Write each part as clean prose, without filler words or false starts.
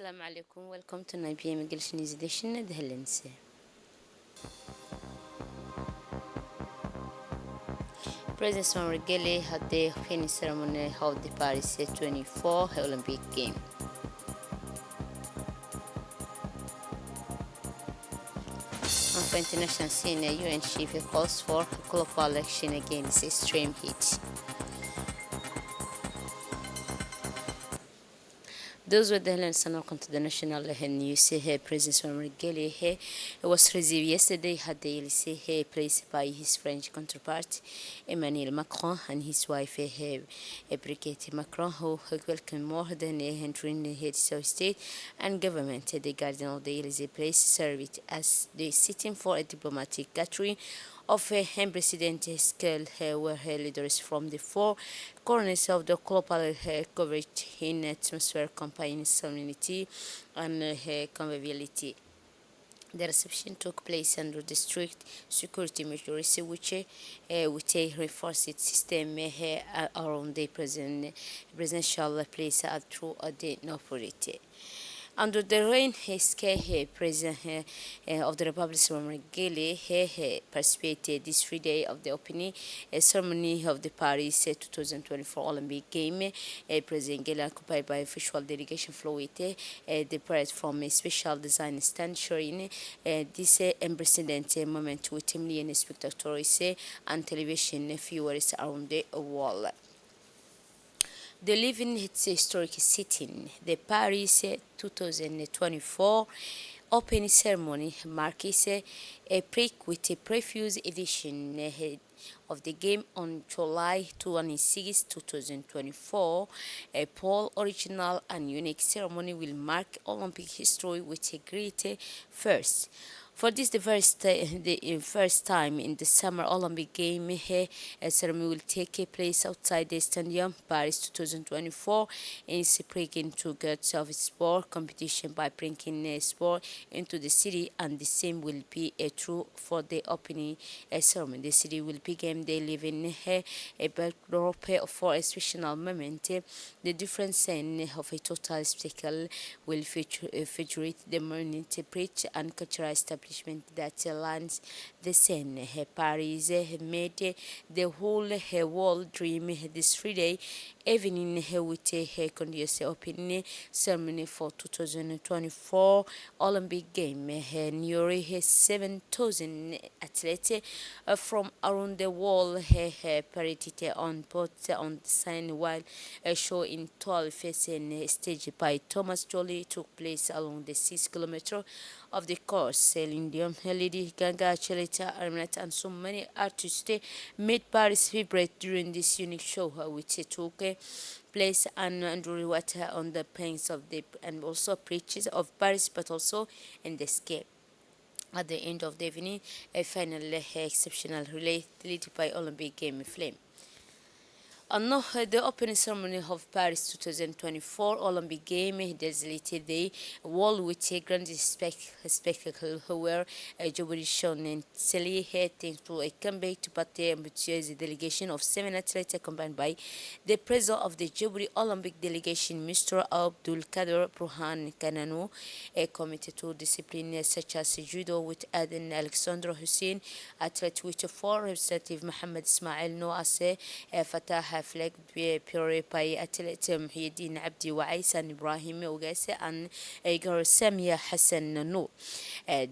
Assalamu alaikum. Welcome to 9 p.m. English News Edition. دهلنسي. President Margeli had the opening ceremony of the Paris 24 Olympic Games. On the international scene, UN chief calls for global action against extreme heat. Those were the headlines and welcome to the national news. President Margeli was received yesterday at the Elysee place by his French counterpart Emmanuel Macron and his wife Brigitte Macron, who welcomed more than 100 heads of state and government. The garden of the Elysee place served as the sitting for a diplomatic gathering of unprecedented scale where leaders from the four corners of the global coverage in atmosphere campaign solemnity and conviviality. The reception took place under the strict security measures, which with a reinforced system around the presidential place throughout the Nord. Under the reign President of the Republic Margeli participated this 3 day of the opening ceremony of the Paris 2024 Olympic Games. President Gele, accompanied by official delegation, flew the parade from a special design stand showing this unprecedented moment with million spectators and television viewers around the world. The living its historic setting, the Paris 2024 opening ceremony marks a break with a previous edition of the game on July 26, 2024. A Paul original and unique ceremony will mark Olympic history with a great first. For this, the first time in the Summer Olympic Game ceremony will take place outside the Stadium Paris 2024 in bringing together of sport competition by bringing sport into the city, and the same will be true for the opening ceremony. The city will begin the living a backdrop for a special moment. The different scene of a total spectacle will feature the morning bridge and cultural establishment that lands the scene. Paris made the whole world dream this 3 day evening with a conducive opening ceremony for 2024 Olympic Game. Nearly 7,000 athletes from around the world paraded on both on the sign, while a show in 12 facing staged by Thomas Joly took place along the 6 kilometers of the course. Celine Dion, Lady Gaga, Chelita Arnett, and so many artists made Paris vibrate during this unique show, which took place under water on the plains of the and also bridges of Paris, but also in the sky. At the end of the evening, a final exceptional relay led by Olympic Game Flame. And now the opening ceremony of Paris 2024 Olympic Games desolated the world with a grand spectacle where Djibouti shown in Sali heading to a comeback to party ambitious delegation of 7 athletes accompanied by the president of the Djibouti Olympic delegation, Mr. Abdul Kader Burhan Kananu, committed to disciplines such as judo with Aden Alexander Hussein, athlete with 4 representative Mohamed Ismail Noase, Fatah flag pure by athlete Muhyiddin Abdi Waisan Ibrahim Ogase and Igor Samia Hassan Noor.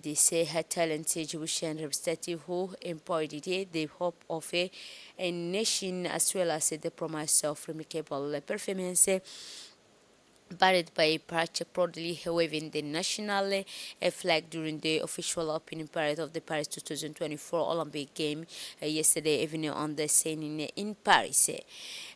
This talented Jewish representative who embodied the hope of a nation as well as the promise of remarkable performance, parade by Pracha proudly waving the national flag during the official opening parade of the Paris 2024 Olympic Game yesterday evening on the scene in Paris.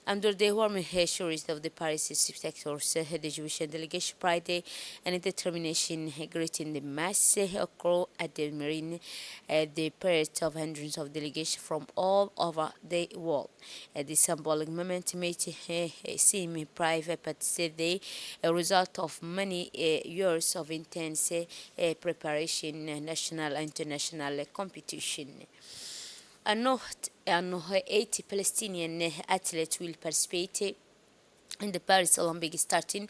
Under the warm shores of the Paris spectators, the Jewish delegation pride and determination greeting the mass occur at the marine, the parade of hundreds of delegations from all over the world. The symbolic moment may seem private, but say a result of many years of intense preparation, national and international competition. And 80 Palestinian athletes will participate in the Paris Olympics starting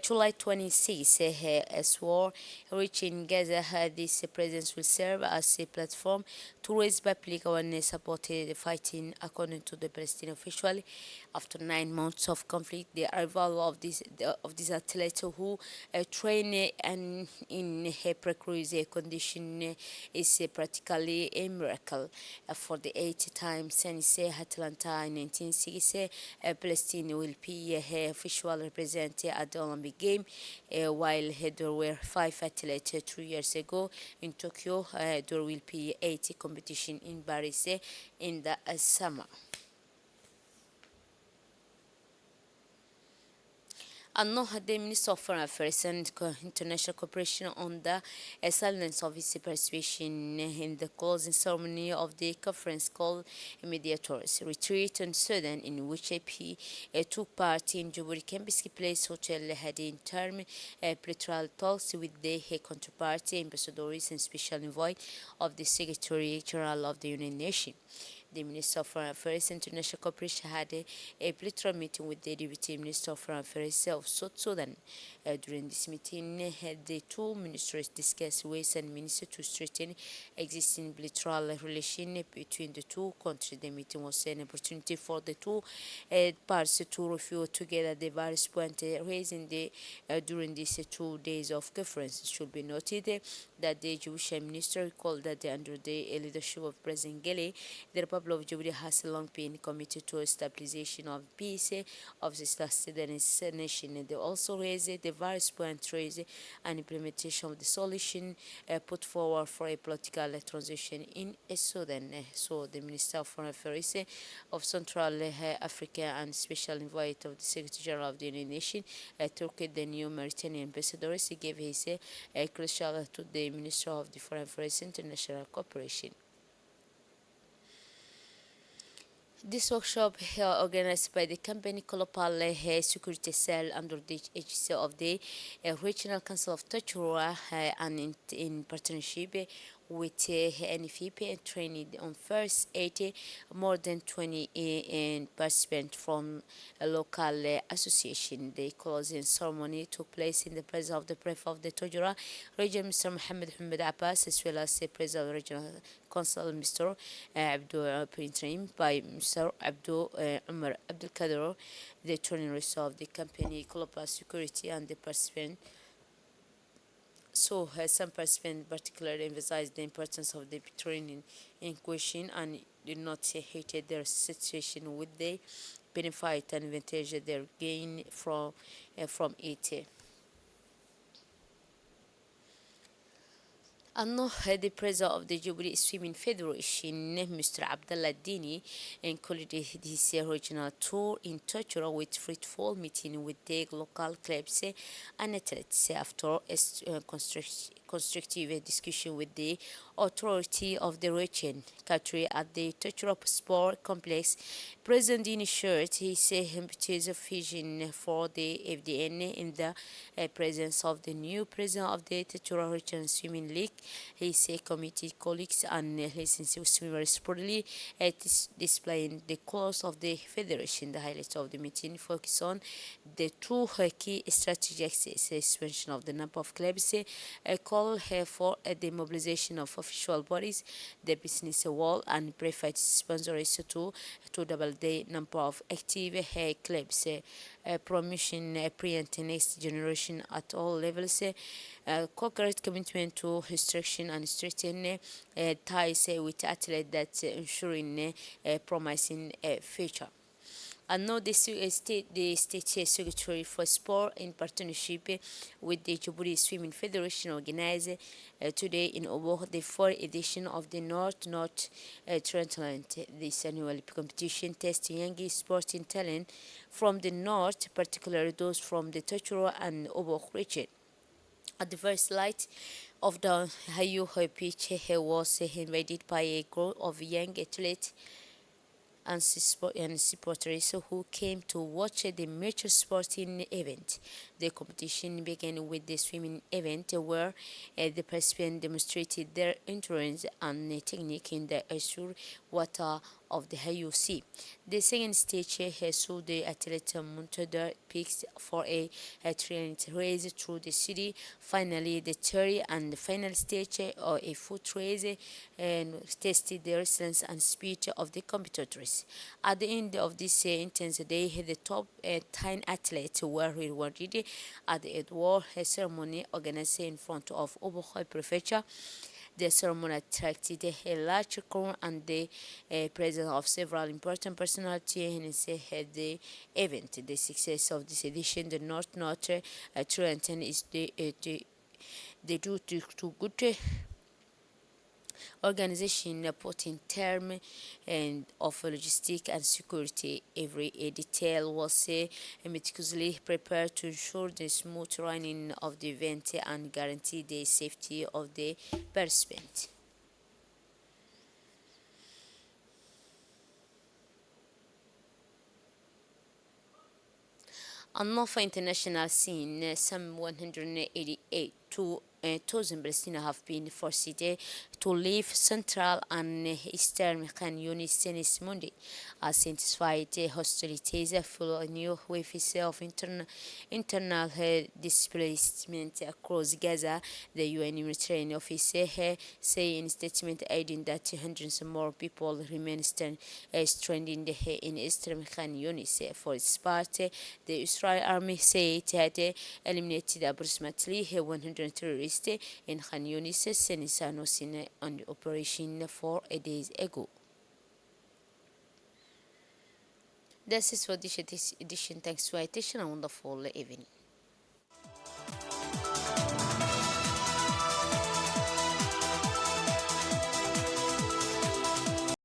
July 26 as war reaching Gaza. This presence will serve as a platform to raise public awareness about the fighting, according to the Palestinian official. After 9 months of conflict, the arrival of this athlete who train and in a precarious condition is practically a miracle. For the eighth time since Atlanta in 1960, Palestine will be official representative at the Olympic Game, while there were 5 athletes 2 years ago in Tokyo. There will be 80 competition in Paris in the summer. Anno the Minister of Foreign Affairs and International Cooperation on the silence of his participation in the closing ceremony of the conference called Mediators Retreat in Sudan, in which he took part in Djibouti Kembiski Place Hotel, had in term bilateral talks with the counterpart ambassadors and special envoy of the Secretary General of the United Nations. The Minister of Foreign Affairs and International Cooperation had a bilateral meeting with the Deputy Minister of Foreign Affairs of South Sudan. During this meeting, the two ministers discussed ways and means to strengthen existing bilateral relations between the two countries. The meeting was an opportunity for the two parties to review together the various points raised during these 2 days of conference. It should be noted that the Jewish minister recalled that under the leadership of President Gele, the Republic of Djibouti has long been committed to stabilization of peace of the Sudanese nation. They also raised the various points raised and implementation of the solution put forward for a political transition in Sudan. So the Minister of Foreign Affairs of Central Africa and Special Envoy of the Secretary General of the United Nations, Turkey, the new Mauritanian ambassador, gave his crucial to the Minister of the Foreign Affairs International Cooperation. This workshop organized by the company Global Security Cell under the agency of the Regional Council of Tachura and in partnership with NFP and trained on first 80 more than 20 participants from a local association. The closing ceremony took place in the presence of the Prefect of the Tachura region, Mr. Mohammed Abbas, as well as the President of the Regional Council, Mr. Abdul Pintrim, by Mr. Abdul Umar Abdul Kadir, the trainer of the company Global Security, and the participant. So some participants particularly emphasized the importance of the training in question and did not hate their situation with the benefit and advantage they gain from it. أنه the president of the Djibouti Swimming Federation, Mr. Abdallah Dini, included his regional tour in Tachura with fruitful meeting with the local clubs and athletes. After a constructive discussion with the authority of the region, country at the Tachura Sport Complex, President Dini shared his ambitious vision for the FDN in the presence of the new president of the Tachura Regional Swimming League. His committee colleagues and licensed swimmers proudly displaying the colors of the federation. The highlights of the meeting focus on the two key strategies: expansion of the number of clubs, a call for the mobilization of official bodies, the business world, and private sponsors to double the number of active clubs, promotion pre-and next generation at all levels, concrete commitment to instruction and strengthening ties with athletes that ensuring a promising future. And now the State Secretary for Sport, in partnership with the Djibouti Swimming Federation, organized today in Obo the 4th edition of the North Triathlon. This annual competition tests young sporting talent from the north, particularly those from the Tachura and Obo region. At the first light of the Hayu pitch was invaded by a group of young athletes and supporters who came to watch the major sporting event. The competition began with the swimming event where the participants demonstrated their endurance and technique in the azure water of the IOC. The second stage saw the athlete Montador peaks for a trinity race through the city. Finally, the third and final stage or a foot race and tested the resilience and speed of the competitors. At the end of this intense day, the top 10 athletes were rewarded at the award ceremony organized in front of Oberhof Prefecture. The ceremony attracted a large crowd and the presence of several important personalities in the event. The success of this edition, the North Trenton, is the due to good organization put in terms and of logistics and security. Every detail was meticulously prepared to ensure the smooth running of the event and guarantee the safety of the participants. On Nofa international scene, some 188 to 1,000 Palestinians have been forced to leave central and eastern Khan Yunis since Monday, as intensified hostilities follow a new wave of internal displacement across Gaza. The UN humanitarian office say in a statement adding that hundreds more people remain stranded in eastern Khan Yunis. For its part, the Israel army said it had eliminated approximately 100 terrorists in Khan Yunis since announcing on the operation 4 days ago. That's it for this edition. Thanks for your attention and wonderful evening.